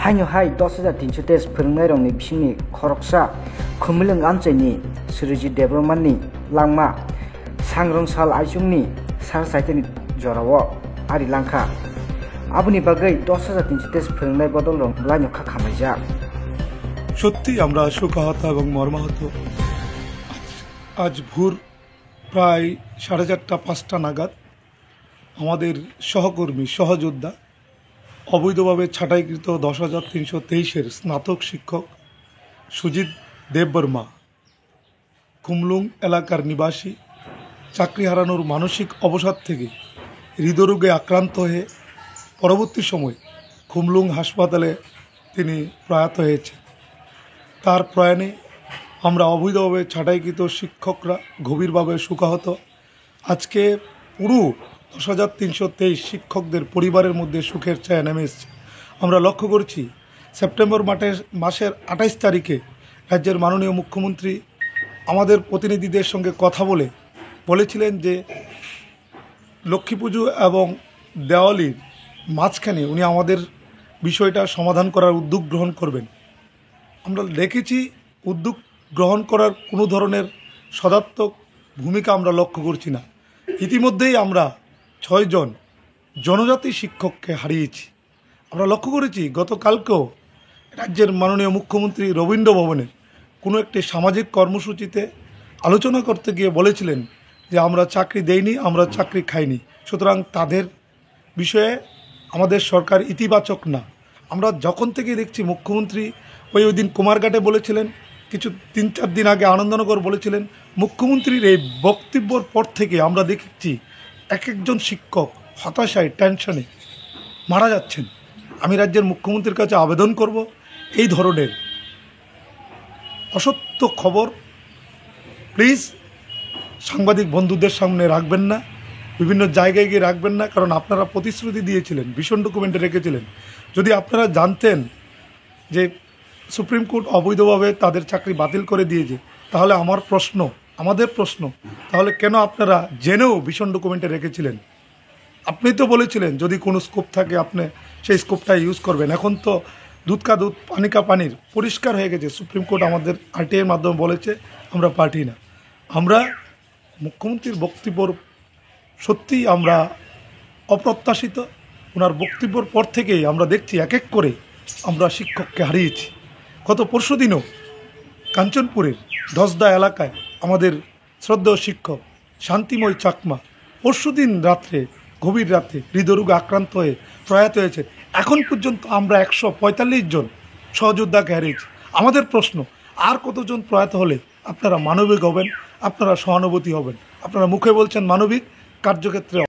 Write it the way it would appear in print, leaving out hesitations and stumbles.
Hanyo hai 10,300 फोरोंनाय रंनि बिसिनि खरकसा खुमिलों आनचैनि सुरुजि देब्रमाननि लांमा सांग्रंसाल आइजुंनि सार साइटेनि जराव आरि लांखा आबुनि बागै 10,300 फोरोंनाय बदल रं लाइनखा खामायजा সত্যি আমরা শোকাহত এবং মর্মাহত। আজ ভোর প্রায় 4:30-5টা নাগাদ আমাদের সহকর্মী সহযোদ্ধা অবৈধভাবে ছাঁটাইকৃত 10,323-এর স্নাতক শিক্ষক সুজিত দেববর্মা খুমলুং এলাকার নিবাসী চাকরি হারানোর মানসিক অবসাদ থেকে হৃদরোগে আক্রান্ত হয়ে পরবর্তী সময় খুমলুং হাসপাতালে তিনি প্রয়াত হয়েছেন। তার প্রয়াণে আমরা অবৈধভাবে ছাঁটাইকৃত শিক্ষকরা গভীরভাবে শোকাহত। আজকে পুরো 10,323 শিক্ষকদের পরিবারের মধ্যে সুখের ছায়া নেমে এসেছে। আমরা লক্ষ্য করছি সেপ্টেম্বর মাসের 28 তারিখে রাজ্যের মাননীয় মুখ্যমন্ত্রী আমাদের প্রতিনিধিদের সঙ্গে কথা বলেছিলেন যে লক্ষ্মী পুজো এবং দেওয়ালির মাঝখানে উনি আমাদের বিষয়টা সমাধান করার উদ্যোগ গ্রহণ করবেন। আমরা দেখেছি উদ্যোগ গ্রহণ করার কোনো ধরনের সদাত্মক ভূমিকা আমরা লক্ষ্য করছি না। ইতিমধ্যেই আমরা 6 জন জনজাতি শিক্ষককে হারিয়েছি। আমরা লক্ষ্য করেছি গতকালকেও রাজ্যের মাননীয় মুখ্যমন্ত্রী রবীন্দ্র ভবনে কোনো একটি সামাজিক কর্মসূচিতে আলোচনা করতে গিয়ে বলেছিলেন যে আমরা চাকরি দেইনি, আমরা চাকরি খাইনি, সুতরাং তাদের বিষয়ে আমাদের সরকার ইতিবাচক না। আমরা যখন থেকে দেখছি মুখ্যমন্ত্রী ওই দিন কুমারঘাটে বলেছিলেন, কিছু 3-4 দিন আগে আনন্দনগর বলেছিলেন। মুখ্যমন্ত্রীর এই বক্তব্যর পর থেকে আমরা দেখছি একজন শিক্ষক হতাশায় টেনশনে মারা যাচ্ছেন। আমি রাজ্যের মুখ্যমন্ত্রীর কাছে আবেদন করব এই ধরনের অসত্য খবর প্লিজ সাংবাদিক বন্ধুদের সামনে রাখবেন না, বিভিন্ন জায়গায় গিয়ে রাখবেন না, কারণ আপনারা প্রতিশ্রুতি দিয়েছিলেন, ভীষণ ডকুমেন্টে রেখেছিলেন। যদি আপনারা জানতেন যে সুপ্রিম কোর্ট অবৈধভাবে তাদের চাকরি বাতিল করে দিয়েছে, তাহলে আমাদের প্রশ্ন তাহলে কেন আপনারা জেনেও ভীষণ ডকুমেন্টে রেখেছিলেন? আপনি তো বলেছিলেন যদি কোনো স্কোপ থাকে আপনি সেই স্কোপটা ইউজ করবেন। এখন তো দুধ কা দুধ পানি কা পানির পরিষ্কার হয়ে গেছে। সুপ্রিম কোর্ট আমাদের আরটিআইয়ের মাধ্যমে বলেছে আমরা পার্টি না। আমরা মুখ্যমন্ত্রীর বক্তব্যর সত্যিই আমরা অপ্রত্যাশিত। ওনার বক্তব্যর পর থেকেই আমরা দেখছি এক এক করে আমরা শিক্ষককে হারিয়েছি। গত পরশু দিনও কাঞ্চনপুরের ধসদা এলাকায় আমাদের শ্রদ্ধেয় শিক্ষক শান্তিময় চাকমা পরশুদিন রাত্রে গভীর রাতে হৃদরোগে আক্রান্ত হয়ে প্রয়াত হয়েছে। এখন পর্যন্ত আমরা 145 জন সহযোদ্ধাকে হারিয়েছি। আমাদের প্রশ্ন, আর কতজন প্রয়াত হলে আপনারা মানবিক হবেন, আপনারা সহানুভূতি হবেন? আপনারা মুখে বলছেন মানবিক, কার্যক্ষেত্রে